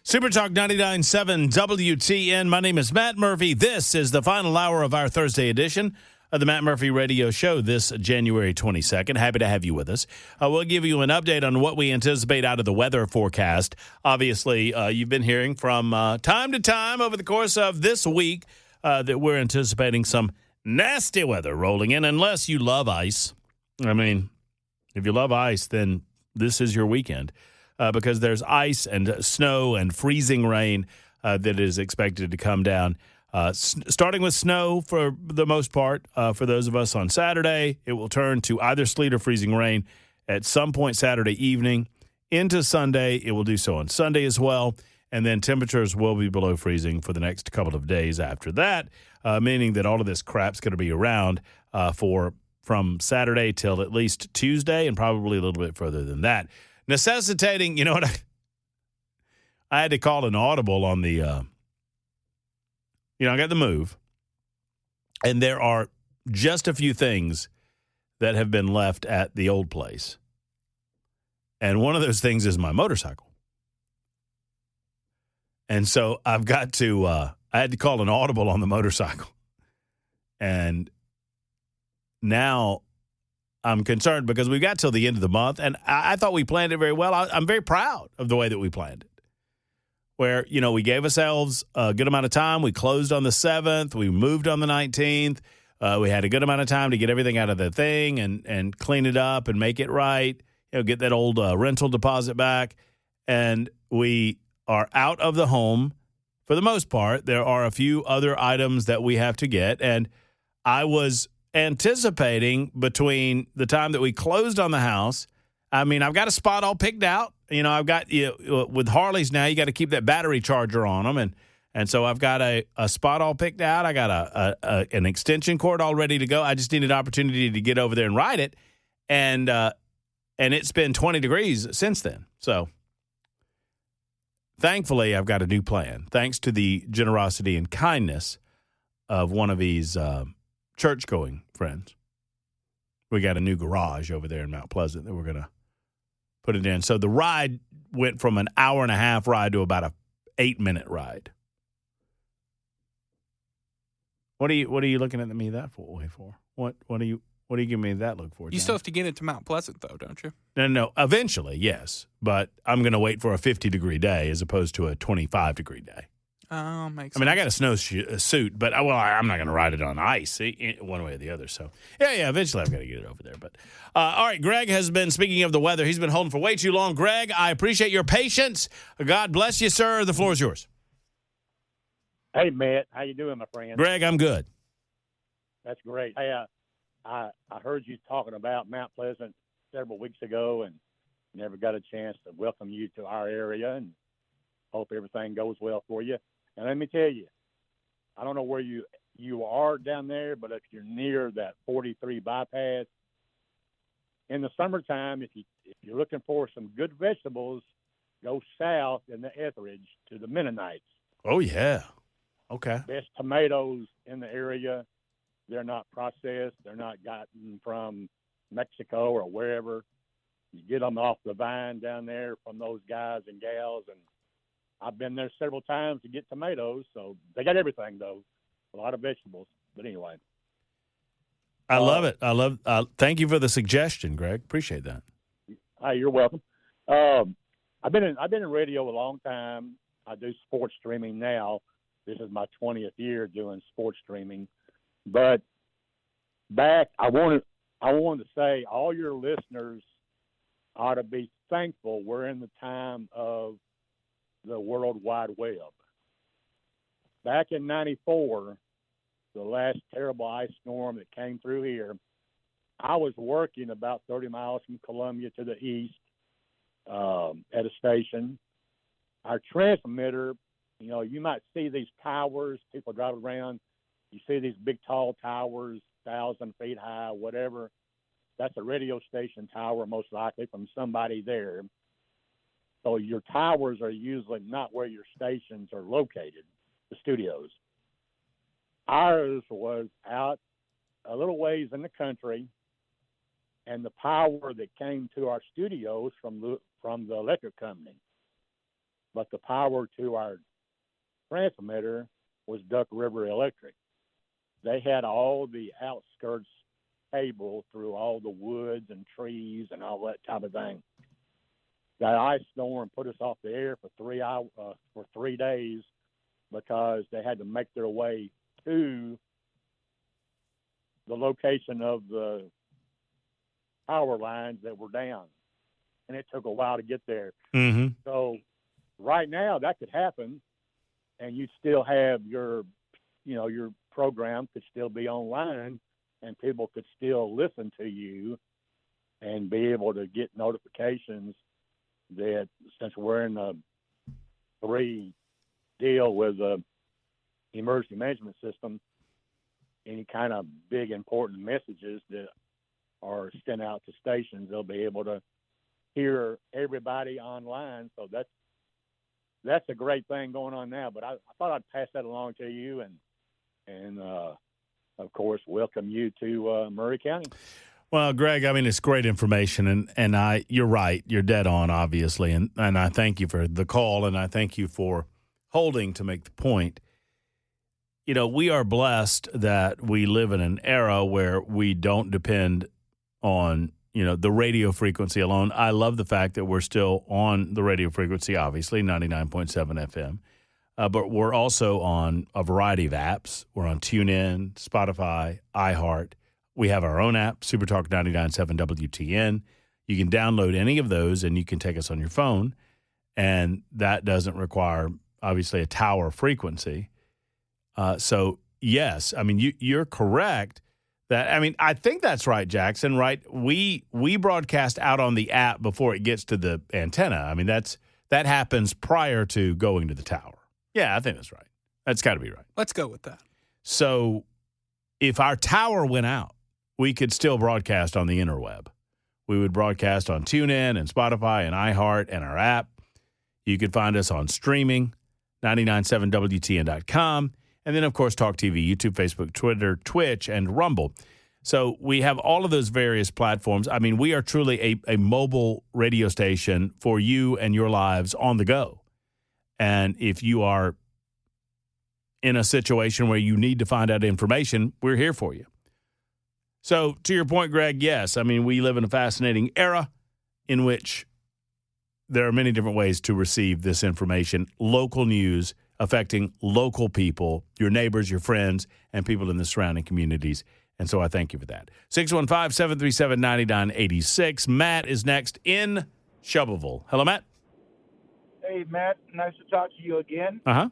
Super Talk 99.7 WTN. My name is Matt Murphy. This is the final hour of our Thursday edition of the Matt Murphy Radio Show this January 22nd. Happy to have you with us. We'll give you an update on what we anticipate out of the weather forecast. Obviously, you've been hearing from time to time over the course of this week that we're anticipating some nasty weather rolling in, unless you love ice. I mean, if you love ice, then this is your weekend. Because there's ice and snow and freezing rain that is expected to come down. Starting with snow for the most part, for those of us on Saturday, it will turn to either sleet or freezing rain at some point Saturday evening. Into Sunday, it will do so on Sunday as well. And then temperatures will be below freezing for the next couple of days after that, meaning that all of this crap's going to be around from Saturday till at least Tuesday and probably a little bit further than that. Necessitating, you know what, I had to call an audible on the, I got the move, and there are just a few things that have been left at the old place. And one of those things is my motorcycle. And so I've got to, I had to call an audible on the motorcycle. And now I'm concerned because we got till the end of the month, and I thought we planned it very well. I'm very proud of the way that we planned it, where, we gave ourselves a good amount of time. We closed on the 7th. We moved on the 19th. We had a good amount of time to get everything out of the thing and clean it up and make it right, get that old rental deposit back. And we are out of the home for the most part. There are a few other items that we have to get, and I was anticipating between the time that we closed on the house, I've got a spot all picked out. I've got, with Harleys now, you got to keep that battery charger on them. And so I've got a spot all picked out. I got an extension cord all ready to go. I just need an opportunity to get over there and ride it. And it's been 20 degrees since then. So thankfully, I've got a new plan, thanks to the generosity and kindness of one of these church-going friends. We got a new garage over there in Mount Pleasant that we're going to put it in. So the ride went from an hour and a half ride to about a 8-minute ride. What are you looking at me that way for? What are you giving me that look for, John? You still have to get into Mount Pleasant, though, don't you? No. Eventually, yes. But I'm going to wait for a 50-degree day as opposed to a 25-degree day. Oh, makes sense. I got a snow suit, but I'm not going to ride it on ice one way or the other. So, yeah, eventually I've got to get it over there. But all right, Greg has been, speaking of the weather, he's been holding for way too long. Greg, I appreciate your patience. God bless you, sir. The floor is yours. Hey, Matt. How you doing, my friend? Greg, I'm good. That's great. Hey, I heard you talking about Mount Pleasant several weeks ago and never got a chance to welcome you to our area, and hope everything goes well for you. And let me tell you, I don't know where you are down there, but if you're near that 43 bypass, in the summertime, if you're looking for some good vegetables, go south in the Etheridge to the Mennonites. Oh, yeah. Okay. Best tomatoes in the area. They're not processed. They're not gotten from Mexico or wherever. You get them off the vine down there from those guys and gals, and I've been there several times to get tomatoes, so they got everything, though. A lot of vegetables. But anyway. I love it. Thank you for the suggestion, Greg. Appreciate that. Hi, you're welcome. I've been in radio a long time. I do sports streaming now. This is my 20th year doing sports streaming. But I wanted to say all your listeners ought to be thankful we're in the time of the World Wide Web. Back in 94, the last terrible ice storm that came through here, I was working about 30 miles from Columbia to the east at a station. Our transmitter, you might see these towers, people driving around. You see these big, tall towers, 1,000 feet high, whatever. That's a radio station tower, most likely, from somebody there. So your towers are usually not where your stations are located, the studios. Ours was out a little ways in the country, and the power that came to our studios from the electric company. but the power to our transmitter was Duck River Electric. They had all the outskirts cable through all the woods and trees and all that type of thing. That ice storm put us off the air for 3 hours, for 3 days, because they had to make their way to the location of the power lines that were down, and it took a while to get there. Mm-hmm. So right now that could happen, and you still have your program could still be online, and people could still listen to you and be able to get notifications that, since we're in a 3 deal with the emergency management system, any kind of big important messages that are sent out to stations, they'll be able to hear everybody online. So that's a great thing going on now. But I thought I'd pass that along to you, and of course, welcome you to Murray County. Well, Greg, I mean, it's great information, and you're right. You're dead on, obviously, and I thank you for the call, and I thank you for holding to make the point. You know, we are blessed that we live in an era where we don't depend on, the radio frequency alone. I love the fact that we're still on the radio frequency, obviously, 99.7 FM. But we're also on a variety of apps. We're on TuneIn, Spotify, iHeart. We have our own app, SuperTalk 99.7 WTN. You can download any of those, and you can take us on your phone. And that doesn't require, obviously, a tower frequency. So, yes, I mean, you're correct. I think that's right, Jackson, right? We broadcast out on the app before it gets to the antenna. I mean, that happens prior to going to the tower. Yeah, I think that's right. That's got to be right. Let's go with that. So if our tower went out, we could still broadcast on the interweb. We would broadcast on TuneIn and Spotify and iHeart and our app. You could find us on streaming, 997WTN.com. And then, of course, Talk TV, YouTube, Facebook, Twitter, Twitch, and Rumble. So we have all of those various platforms. I mean, we are truly a mobile radio station for you and your lives on the go. And if you are in a situation where you need to find out information, we're here for you. So to your point, Greg, yes, I mean, we live in a fascinating era in which there are many different ways to receive this information, local news affecting local people, your neighbors, your friends, and people in the surrounding communities. And so I thank you for that. 615-737-9986. Matt is next in Shelbyville. Hello, Matt. Hey, Matt. Nice to talk to you again. Uh-huh.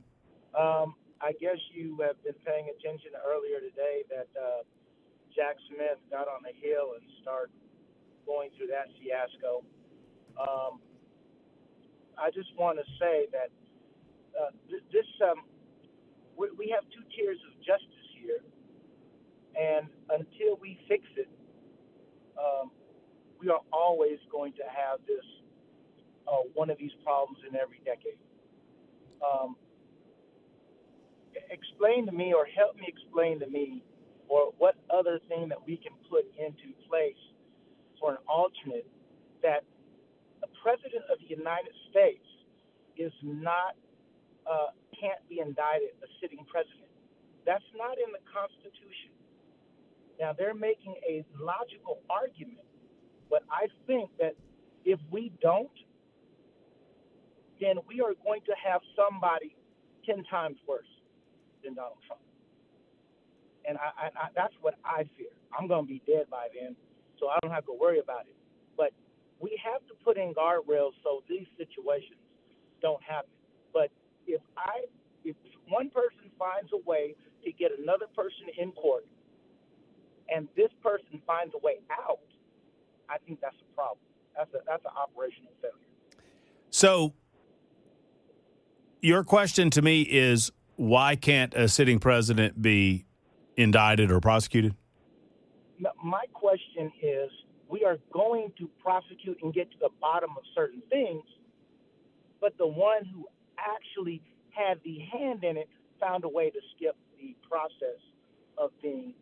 I guess you have been paying attention earlier today that Jack Smith got on the Hill and started going through that fiasco. I just want to say that we have 2 tiers of justice here, and until we fix it, we are always going to have this one of these problems in every decade. Explain to me, or help me explain to me, or what other thing that we can put into place for an alternate that the President of the United States is not can't be indicted, a sitting president. That's not in the Constitution. Now, they're making a logical argument, but I think that if we don't, then we are going to have somebody 10 times worse than Donald Trump. And I that's what I fear. I'm going to be dead by then, so I don't have to worry about it. But we have to put in guardrails so these situations don't happen. But if one person finds a way to get another person in court, and this person finds a way out, I think that's a problem. That's an operational failure. So your question to me is, why can't a sitting president be indicted or prosecuted? No, my question is, we are going to prosecute and get to the bottom of certain things, but the one who actually had the hand in it found a way to skip the process of being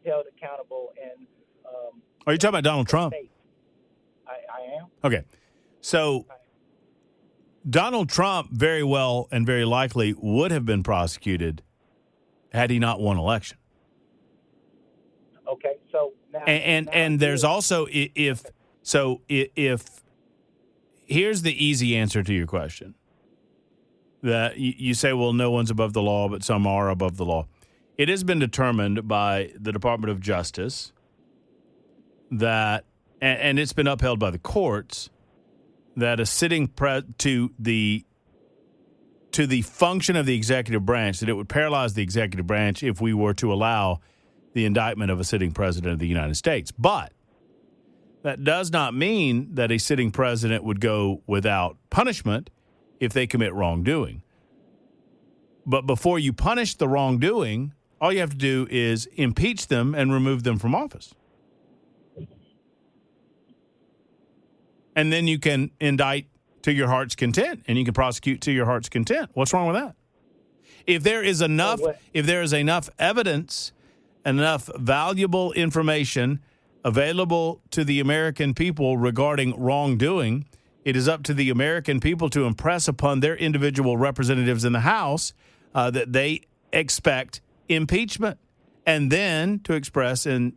held accountable. And are you talking about Donald Trump? I am. Okay. So Donald Trump very well and very likely would have been prosecuted had he not won election. Okay, so now And there's also if here's the easy answer to your question. That you say, well, no one's above the law, but some are above the law. It has been determined by the Department of Justice that, and it's been upheld by the courts, that a sitting to the function of the executive branch, that it would paralyze the executive branch if we were to allow the indictment of a sitting president of the United States. But that does not mean that a sitting president would go without punishment if they commit wrongdoing. But before you punish the wrongdoing, all you have to do is impeach them and remove them from office. And then you can indict to your heart's content, and you can prosecute to your heart's content. What's wrong with that? If there is enough evidence, enough valuable information available to the American people regarding wrongdoing, it is up to the American people to impress upon their individual representatives in the House that they expect impeachment, and then to express in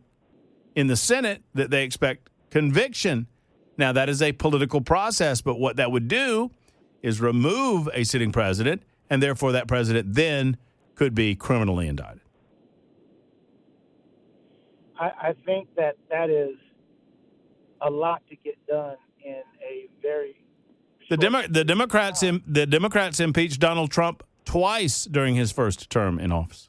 the Senate that they expect conviction. Now, that is a political process, but what that would do is remove a sitting president, and therefore that president then could be criminally indicted. I think that is a lot to get done in a very the Democrats impeached Donald Trump twice during his first term in office.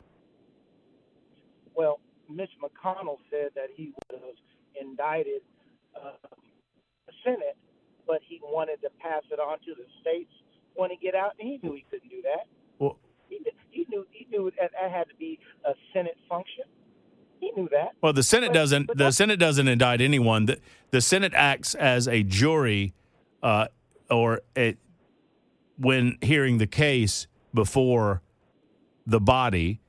Well, Mitch McConnell said that he was indicted the Senate, but he wanted to pass it on to the states when he get out, and he knew he couldn't do that. Well, he knew that had to be a Senate function. He knew that. Well, the Senate doesn't. The Senate doesn't indict anyone. The Senate acts as a jury, when hearing the case before the body.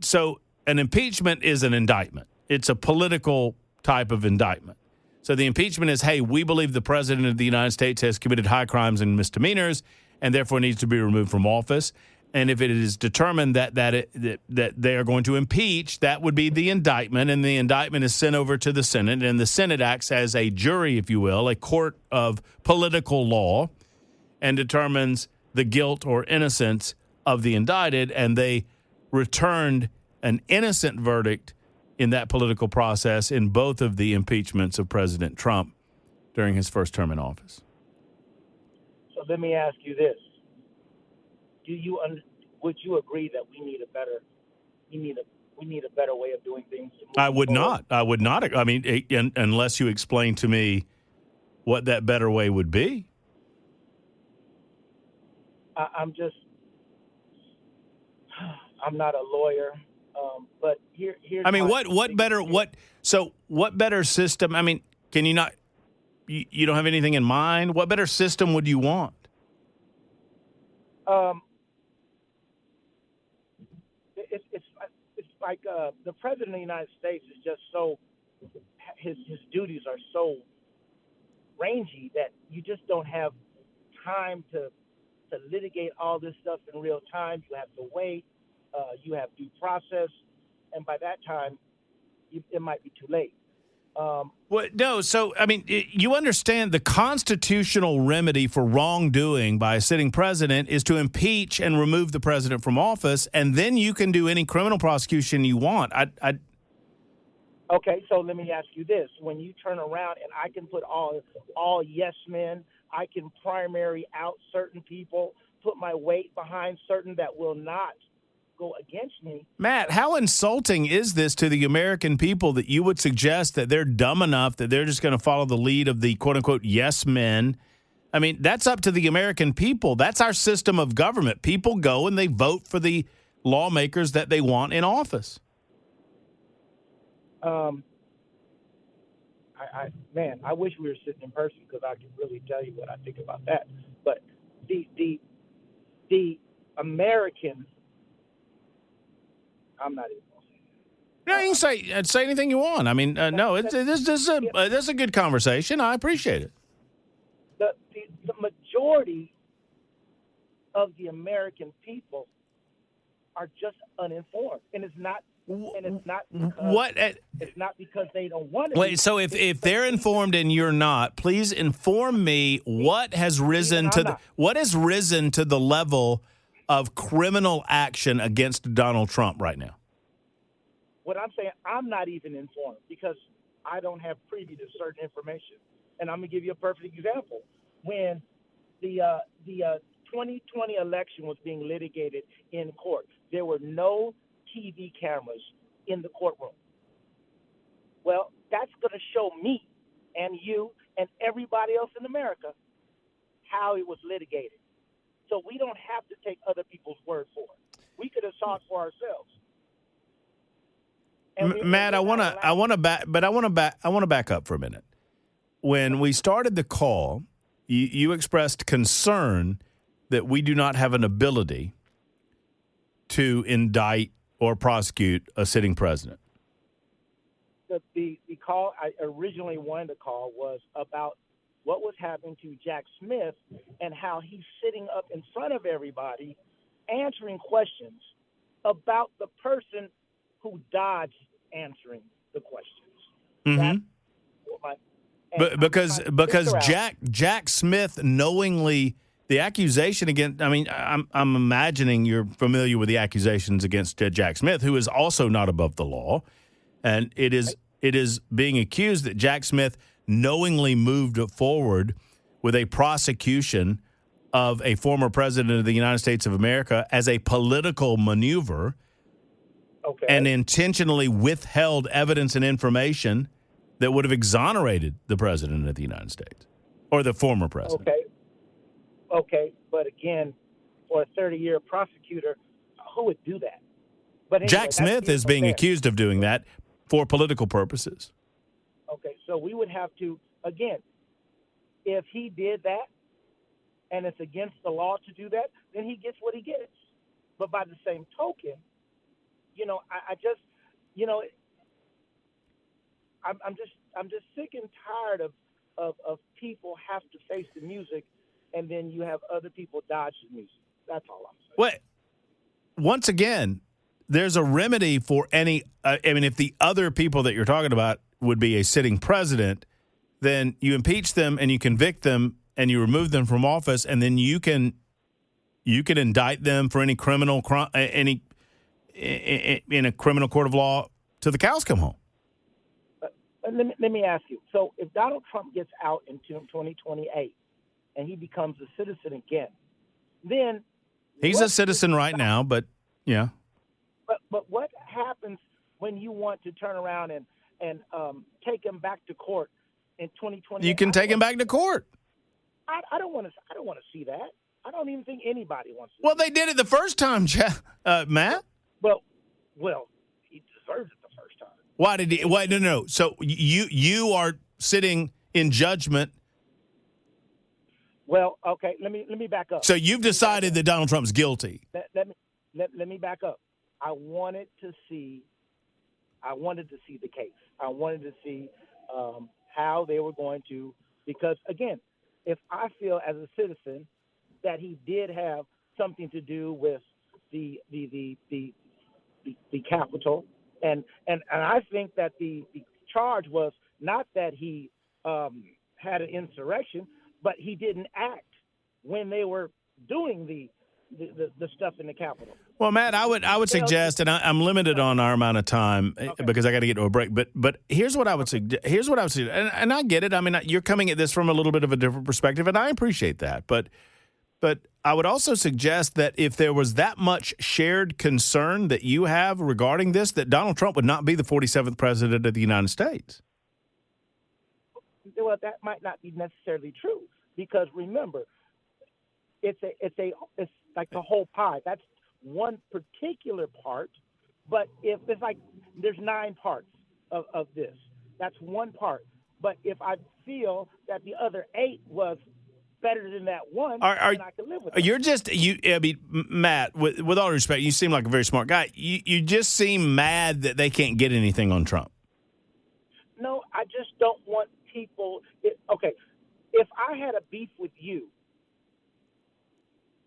So an impeachment is an indictment. It's a political type of indictment. So the impeachment is, hey, we believe the president of the United States has committed high crimes and misdemeanors, and therefore needs to be removed from office. And if it is determined that they are going to impeach, that would be the indictment, and the indictment is sent over to the Senate, and the Senate acts as a jury, if you will, a court of political law, and determines the guilt or innocence of the indicted, and they returned an innocent verdict in that political process in both of the impeachments of President Trump during his first term in office. So let me ask you this. Would you agree that we need a better way of doing things? I would not. I mean, unless you explain to me what that better way would be. I'm not a lawyer, but here's. I mean, what better system? I mean, can you not? You don't have anything in mind. What better system would you want? It's like the president of the United States is just so his duties are so rangy that you just don't have time to litigate all this stuff in real time. You have to wait. You have due process, and by that time, it might be too late. So, I mean, you understand the constitutional remedy for wrongdoing by a sitting president is to impeach and remove the president from office, and then you can do any criminal prosecution you want. Okay, so let me ask you this. When you turn around and I can put all yes men, I can primary out certain people, put my weight behind certain that will not go against me. Matt, how insulting is this to the American people that you would suggest that they're dumb enough that they're just going to follow the lead of the quote-unquote yes men? I mean, that's up to the American people. That's our system of government. People go and they vote for the lawmakers that they want in office. I wish we were sitting in person because I could really tell you what I think about that. But the American, I'm not even going to say that. No, you can say anything you want. I mean, this is a good conversation. I appreciate it. The majority of the American people are just uninformed, and it's not. And it's not because, it's not because they don't want to. Wait, so if they're informed and you're not, please inform me what has risen to the level of criminal action against Donald Trump right now. What I'm saying, I'm not even informed because I don't have privy to certain information. And I'm gonna give you a perfect example. When the 2020 election was being litigated in court, there were no TV cameras in the courtroom. Well, that's going to show me and you and everybody else in America how it was litigated. So we don't have to take other people's word for it. We could have saw it for ourselves. Matt, I want to back up for a minute. When we started the call, you expressed concern that we do not have an ability to indict or prosecute a sitting president. The call I originally wanted to call was about what was happening to Jack Smith and how he's sitting up in front of everybody answering questions about the person who dodged answering the questions. Mm-hmm. Because Jack Smith knowingly. The accusation against, I'm imagining you're familiar with the accusations against Jack Smith, who is also not above the law. And it is being accused that Jack Smith knowingly moved forward with a prosecution of a former president of the United States of America as a political maneuver and intentionally withheld evidence and information that would have exonerated the president of the United States or the former president. Okay, but again, for a 30-year prosecutor, who would do that? But anyway, Jack Smith is being accused of doing that for political purposes. Okay, so we would have to, again, if he did that and it's against the law to do that, then he gets what he gets. But by the same token, I just, I'm just sick and tired of people have to face the music. And then you have other people dodge the music. That's all I'm saying. Well, once again, there's a remedy for any. If the other people that you're talking about would be a sitting president, then you impeach them and you convict them and you remove them from office, and then you can indict them for any criminal in a criminal court of law till the cows come home. Let me ask you. So if Donald Trump gets out in 2028. And he becomes a citizen again, then he's a citizen right now. But yeah. But what happens when you want to turn around and take him back to court in 2020? You can take him back to court. I don't want to see that. I don't even think anybody wants to. Well, they did it the first time, Matt. Well, he deserves it the first time. Why did he? Why no. So you are sitting in judgment. Well, okay. Let me back up. So you've decided that Donald Trump's guilty. Let me back up. I wanted to see the case. I wanted to see how they were going to, because again, if I feel as a citizen that he did have something to do with the Capitol, and I think that the charge was not that he had an insurrection, but he didn't act when they were doing the stuff in the Capitol. Well, Matt, I would suggest, and I'm limited on our amount of time because I got to get to a break. But here's what I would suggest. And I get it. I mean, you're coming at this from a little bit of a different perspective, and I appreciate that. But I would also suggest that if there was that much shared concern that you have regarding this, that Donald Trump would not be the 47th president of the United States. Well, that might not be necessarily true because remember, it's like the whole pie. That's one particular part, but if it's like there's 9 parts of this, that's one part. But if I feel that the other 8 was better than that one, then I can live with it. Matt, with all respect, you seem like a very smart guy. You just seem mad that they can't get anything on Trump. No, I just don't want people. Okay, if I had a beef with you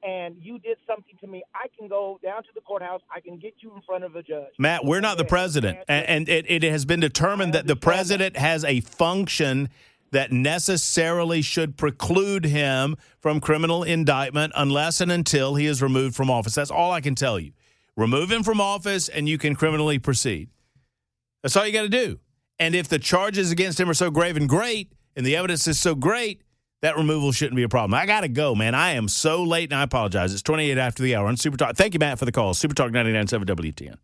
and you did something to me, I can go down to the courthouse. I can get you in front of a judge. Matt, we're not the president, and it has been determined that the president has a function that necessarily should preclude him from criminal indictment unless and until he is removed from office. That's all I can tell you. Remove him from office, and you can criminally proceed. That's all you got to do. And if the charges against him are so grave and great, and the evidence is so great, that removal shouldn't be a problem. I got to go, man. I am so late, and I apologize. It's 28 after the hour on Super Talk. Thank you, Matt, for the call. Super Talk 99.7 WTN.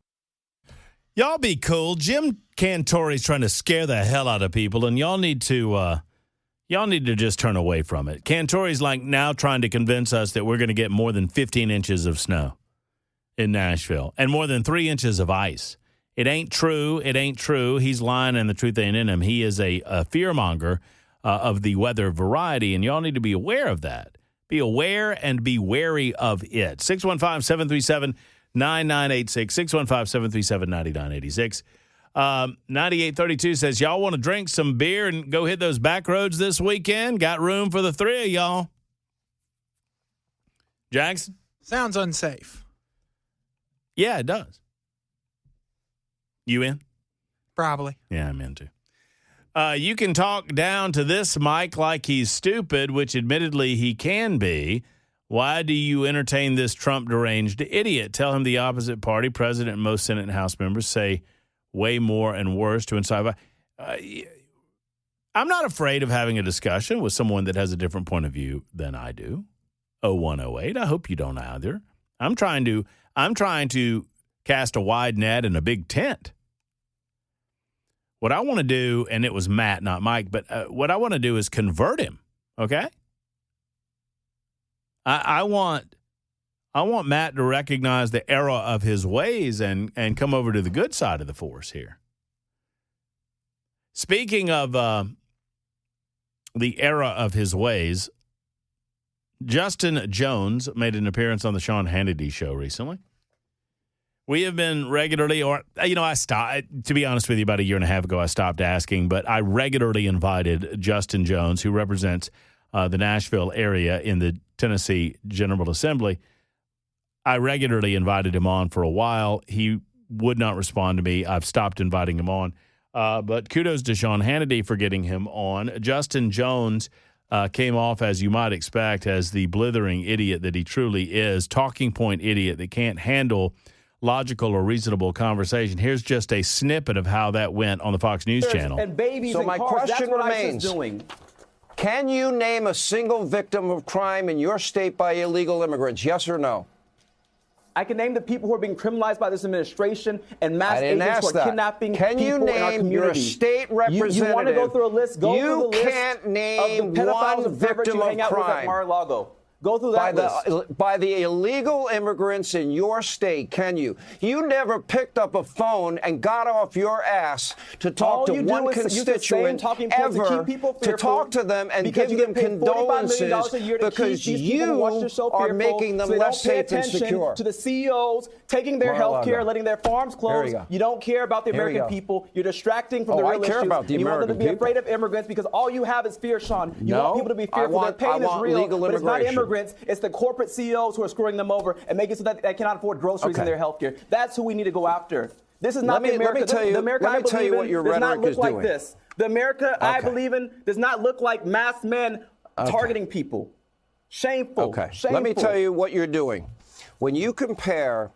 Y'all be cool. Jim Cantori's trying to scare the hell out of people, and y'all need to just turn away from it. Cantori's like now trying to convince us that we're going to get more than 15 inches of snow in Nashville and more than 3 inches of ice. It ain't true. It ain't true. He's lying, and the truth ain't in him. He is a fearmonger of the weather variety, and y'all need to be aware of that. Be aware and be wary of it. 615-737-9986, 615-737-9986. 9832 says, y'all want to drink some beer and go hit those back roads this weekend? Got room for the three of y'all. Jackson? Sounds unsafe. Yeah, it does. You in? Probably. Yeah, I'm in too. You can talk down to this Mike like he's stupid, which admittedly he can be. Why do you entertain this Trump deranged idiot? Tell him the opposite party, president and most Senate and House members, say way more and worse to incite. I'm not afraid of having a discussion with someone that has a different point of view than I do. 0108. I hope you don't either. I'm trying to cast a wide net in a big tent. What I want to do, and it was Matt, not Mike, but what I want to do is convert him, okay? I want Matt to recognize the error of his ways and come over to the good side of the force here. Speaking of the error of his ways, Justin Jones made an appearance on the Sean Hannity show recently. We have been regularly, I stopped, to be honest with you, about a year and a half ago, I stopped asking, but I regularly invited Justin Jones, who represents the Nashville area in the Tennessee General Assembly. I regularly invited him on for a while. He would not respond to me. I've stopped inviting him on. But kudos to Sean Hannity for getting him on. Justin Jones came off, as you might expect, as the blithering idiot that he truly is, talking point idiot that can't handle logical or reasonable conversation. Here's just a snippet of how that went on the Fox News channel. And babies so and my cars, question remains, can you name a single victim of crime in your state by illegal immigrants, yes or no? I can name the people who are being criminalized by this administration and mass agents who are kidnapping people in our community. Can you name your state representative? You want to go through a list? Go through the list. You can't name of the pedophiles one and perverts victim you of hang out with at crime. Mar-a-Lago. Go through that list. By the illegal immigrants in your state, can you? You never picked up a phone and got off your ass to talk to one constituent ever, to talk to them and give them condolences because you are making them less safe and secure. To the CEOs taking their health care, letting their farms close. You don't care about the American people. You're distracting from the real issues. I care about the American people. You want them to be afraid of immigrants because all you have is fear, Sean. You want people to be fearful. Their pain is real, but it's not immigrants. It's the corporate CEOs who are screwing them over and making it so that they cannot afford groceries in their health care. That's who we need to go after. This is not the America. The America I believe in does not look like this. The America I believe in does not look like masked men targeting people. Shameful. Okay. Shameful. Let me tell you what you're doing. When you compare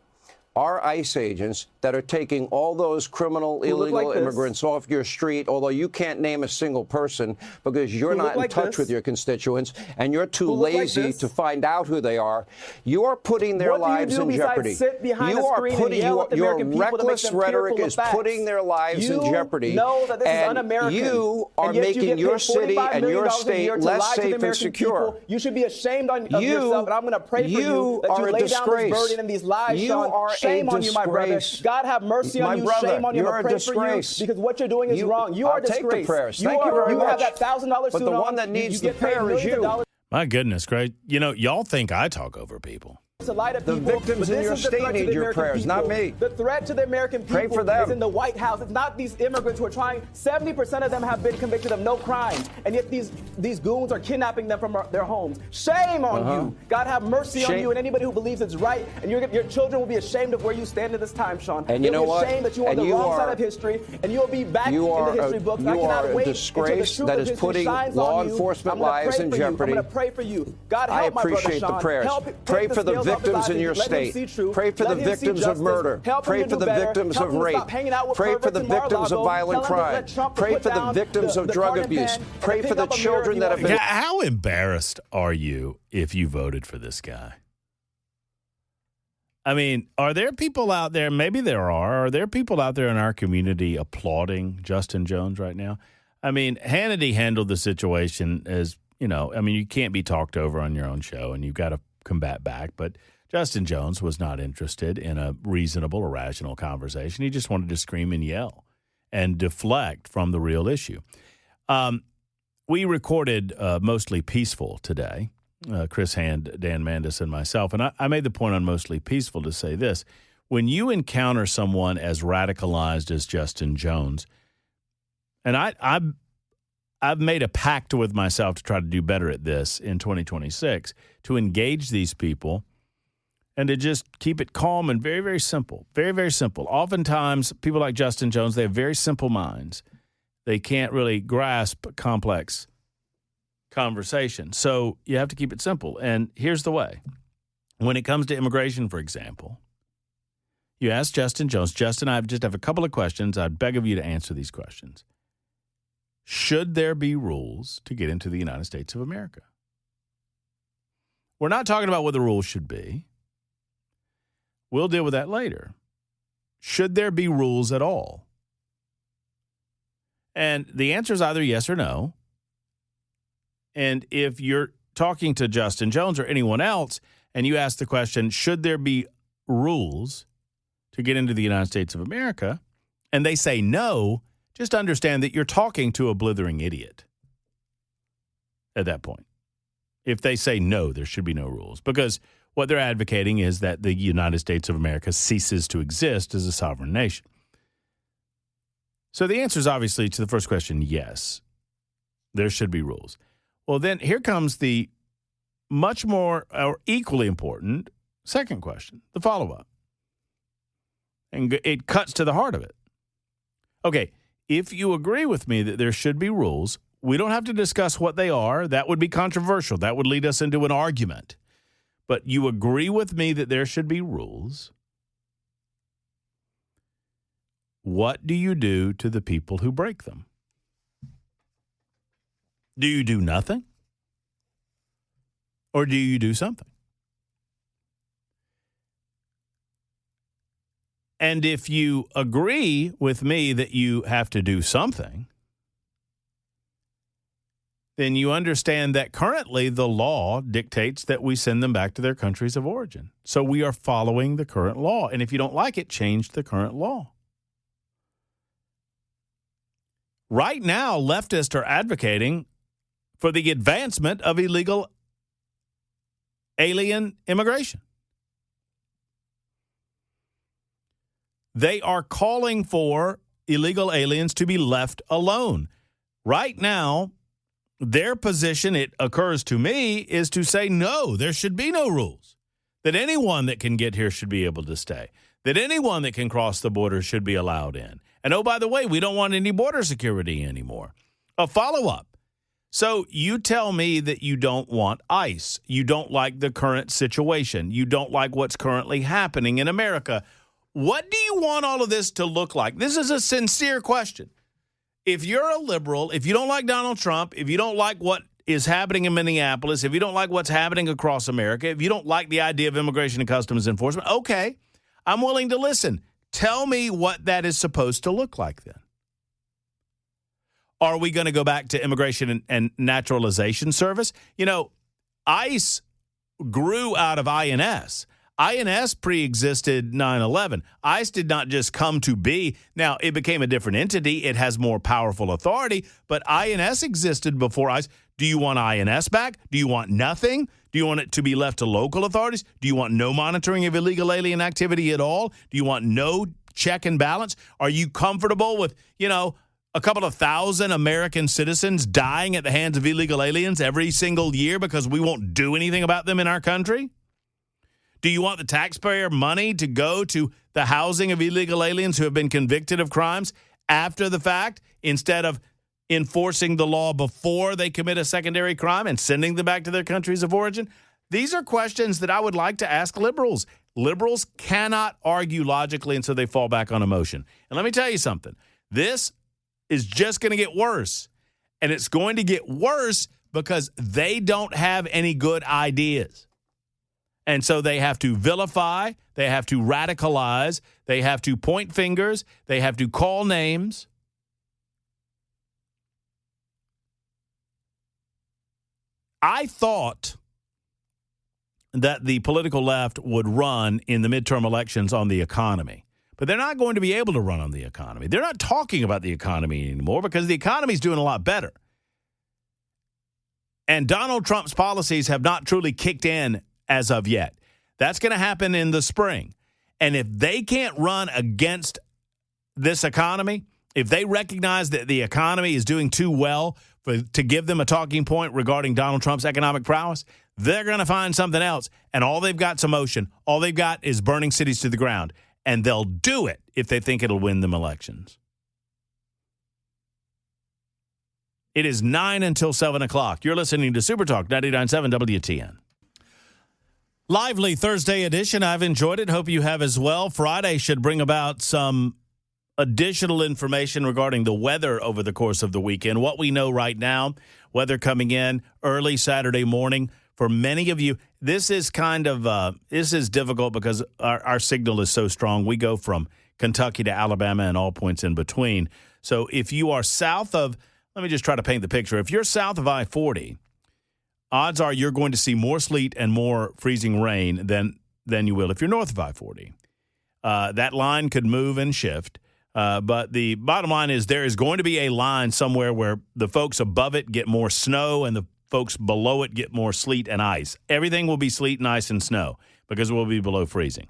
our ICE agents that are taking all those criminal, illegal immigrants off your street, although you can't name a single person because you're not in touch with your constituents and you're too lazy to find out who they are, you are putting their lives in jeopardy. You are putting your reckless rhetoric is putting their lives in jeopardy. And you are making your city and your state less safe and secure. You should be ashamed of yourself, and I'm going to pray for you that you lay down this burden and these lies, Sean. Shame on you, my brother. God have mercy on you. Shame on you. I pray for you because what you're doing is wrong. You are a disgrace. Take the prayers. Thank you very much. You have that $1,000 student. But the one that needs the prayer is you. My goodness, Craig. Y'all think I talk over people. to lie to The people, victims in your state need your prayers, not me. The threat to the American people Pray for them. is in the White House. It's not these immigrants who are trying. 70% of them have been convicted of no crime, and yet these goons are kidnapping them from their homes. Shame on you. God have mercy on you and anybody who believes it's right, and your children will be ashamed of where you stand at this time, Sean. And you know what? Shame that you're on the wrong side of history, and you'll be back in the history books. You are a disgrace that is putting law enforcement lives in jeopardy. I'm going to pray for you. God help I my brother appreciate the Sean. prayers. Pray for the victims in your state. Pray for the victims of murder. Pray for the victims of rape. Pray for the victims of violent crime. Pray for the victims of drug abuse. Pray for the children that have been... How embarrassed are you if you voted for this guy? I mean, are there people out there, maybe there are there people out there in our community applauding Justin Jones right now? I mean, Hannity handled the situation as, you can't be talked over on your own show and you've got to combat back. But Justin Jones was not interested in a reasonable or rational conversation. He just wanted to scream and yell and deflect from the real issue. We recorded Mostly Peaceful today, Chris Hand, Dan Mandis, and myself. And I made the point on Mostly Peaceful to say this. When you encounter someone as radicalized as Justin Jones, and I've made a pact with myself to try to do better at this in 2026, to engage these people and to just keep it calm and very, very simple. Very, very simple. Oftentimes, people like Justin Jones, they have very simple minds. They can't really grasp complex conversation. So you have to keep it simple. And here's the way. When it comes to immigration, for example, you ask Justin Jones, Justin, I just have a couple of questions. I'd beg of you to answer these questions. Should there be rules to get into the United States of America? We're not talking about what the rules should be. We'll deal with that later. Should there be rules at all? And the answer is either yes or no. And if you're talking to Justin Jones or anyone else and you ask the question, should there be rules to get into the United States of America, and they say no, just understand that you're talking to a blithering idiot at that point. If they say no, there should be no rules. Because what they're advocating is that the United States of America ceases to exist as a sovereign nation. So the answer is obviously to the first question, yes, there should be rules. Well, then here comes the much more or equally important second question, the follow-up. And it cuts to the heart of it. Okay, if you agree with me that there should be rules, we don't have to discuss what they are. That would be controversial. That would lead us into an argument. But you agree with me that there should be rules. What do you do to the people who break them? Do you do nothing? Or do you do something? And if you agree with me that you have to do something, then you understand that currently the law dictates that we send them back to their countries of origin. So we are following the current law. And if you don't like it, change the current law. Right now, leftists are advocating for the advancement of illegal alien immigration. They are calling for illegal aliens to be left alone. Right now, their position, it occurs to me, is to say no, there should be no rules. That anyone that can get here should be able to stay. That anyone that can cross the border should be allowed in. And oh, by the way, we don't want any border security anymore. A follow-up. So you tell me that you don't want ICE. You don't like the current situation. You don't like what's currently happening in America. What do you want all of this to look like? This is a sincere question. If you're a liberal, if you don't like Donald Trump, if you don't like what is happening in Minneapolis, if you don't like what's happening across America, if you don't like the idea of Immigration and Customs Enforcement, okay, I'm willing to listen. Tell me what that is supposed to look like then. Are we going to go back to Immigration and Naturalization Service? You know, ICE grew out of INS. INS pre-existed 9/11. ICE did not just come to be. Now, it became a different entity. It has more powerful authority, but INS existed before ICE. Do you want INS back? Do you want nothing? Do you want it to be left to local authorities? Do you want no monitoring of illegal alien activity at all? Do you want no check and balance? Are you comfortable with, a couple of thousand American citizens dying at the hands of illegal aliens every single year because we won't do anything about them in our country? Do you want the taxpayer money to go to the housing of illegal aliens who have been convicted of crimes after the fact instead of enforcing the law before they commit a secondary crime and sending them back to their countries of origin? These are questions that I would like to ask liberals. Liberals cannot argue logically, and so they fall back on emotion. And let me tell you something. This is just going to get worse. And it's going to get worse because they don't have any good ideas. And so they have to vilify, they have to radicalize, they have to point fingers, they have to call names. I thought that the political left would run in the midterm elections on the economy. But they're not going to be able to run on the economy. They're not talking about the economy anymore because the economy is doing a lot better. And Donald Trump's policies have not truly kicked in as of yet. That's going to happen in the spring. And if they can't run against this economy, if they recognize that the economy is doing too well to give them a talking point regarding Donald Trump's economic prowess, they're going to find something else. And all they've got is emotion. All they've got is burning cities to the ground. And they'll do it if they think it'll win them elections. It is 9 until 7 o'clock. You're listening to Super Talk 99.7 WTN. Lively Thursday edition. I've enjoyed it. Hope you have as well. Friday should bring about some additional information regarding the weather over the course of the weekend. What we know right now, weather coming in early Saturday morning. For many of you, this is difficult because our signal is so strong. We go from Kentucky to Alabama and all points in between. So if you are south of, let me just try to paint the picture. If you're south of I-40, odds are you're going to see more sleet and more freezing rain than you will if you're north of I-40. That line could move and shift. But the bottom line is there is going to be a line somewhere where the folks above it get more snow and the folks below it get more sleet and ice. Everything will be sleet and ice and snow because it will be below freezing.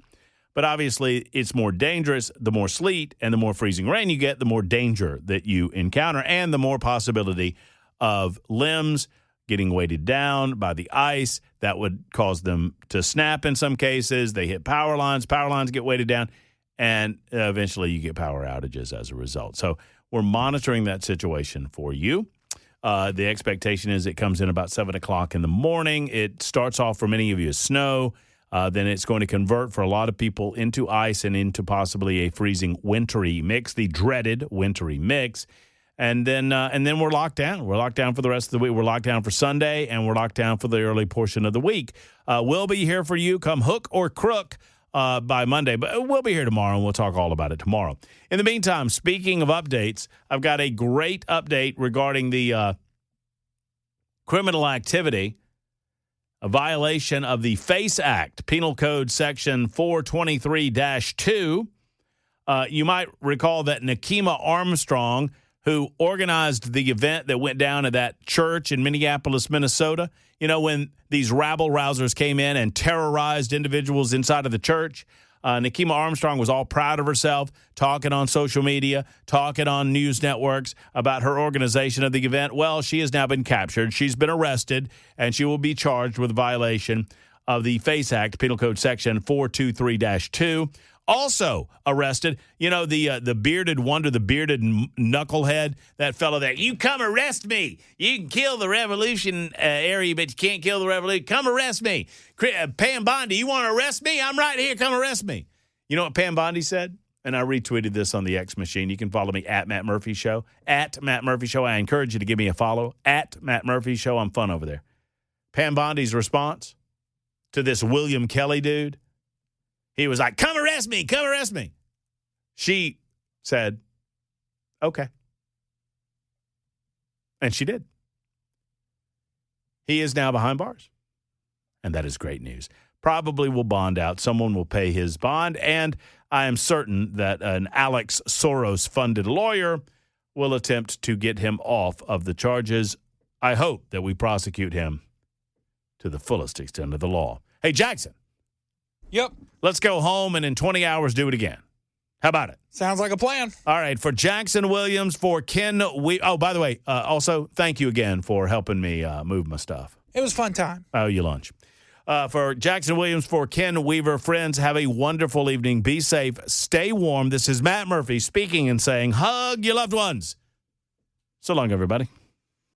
But obviously, it's more dangerous. The more sleet and the more freezing rain you get, the more danger that you encounter and the more possibility of limbs getting weighted down by the ice. That would cause them to snap in some cases. They hit power lines. Power lines get weighted down. And eventually you get power outages as a result. So we're monitoring that situation for you. The expectation is it comes in about 7 o'clock in the morning. It starts off for many of you as snow. Then it's going to convert for a lot of people into ice and into possibly a freezing wintry mix, the dreaded wintry mix. And then we're locked down. We're locked down for the rest of the week. We're locked down for Sunday, and we're locked down for the early portion of the week. We'll be here for you come hook or crook by Monday. But we'll be here tomorrow, and we'll talk all about it tomorrow. In the meantime, speaking of updates, I've got a great update regarding the criminal activity, a violation of the FACE Act, Penal Code Section 423-2. You might recall that Nakima Armstrong, who organized the event that went down at that church in Minneapolis, Minnesota, when these rabble-rousers came in and terrorized individuals inside of the church, Nakima Armstrong was all proud of herself, talking on social media, talking on news networks about her organization of the event. Well, she has now been captured. She's been arrested, and she will be charged with violation of the FACE Act, Penal Code Section 423-2. Also arrested, the bearded wonder, the bearded knucklehead, that fellow there. You come arrest me. You can kill the revolutionary, but you can't kill the revolution. Come arrest me. Pam Bondi, you want to arrest me? I'm right here. Come arrest me. You know what Pam Bondi said? And I retweeted this on the X machine. You can follow me at Matt Murphy Show. At Matt Murphy Show. I encourage you to give me a follow. At Matt Murphy Show. I'm fun over there. Pam Bondi's response to this William Kelly dude. He was like, come arrest me, come arrest me. She said, okay. And she did. He is now behind bars. And that is great news. Probably will bond out. Someone will pay his bond. And I am certain that an Alex Soros-funded lawyer will attempt to get him off of the charges. I hope that we prosecute him to the fullest extent of the law. Hey, Jackson. Yep. Let's go home and in 20 hours do it again. How about it? Sounds like a plan. All right. For Jackson Williams, for Ken by the way, also, thank you again for helping me move my stuff. It was a fun time. I owe you lunch. For Jackson Williams, for Ken Weaver, friends, have a wonderful evening. Be safe. Stay warm. This is Matt Murphy speaking and saying, hug your loved ones. So long, everybody.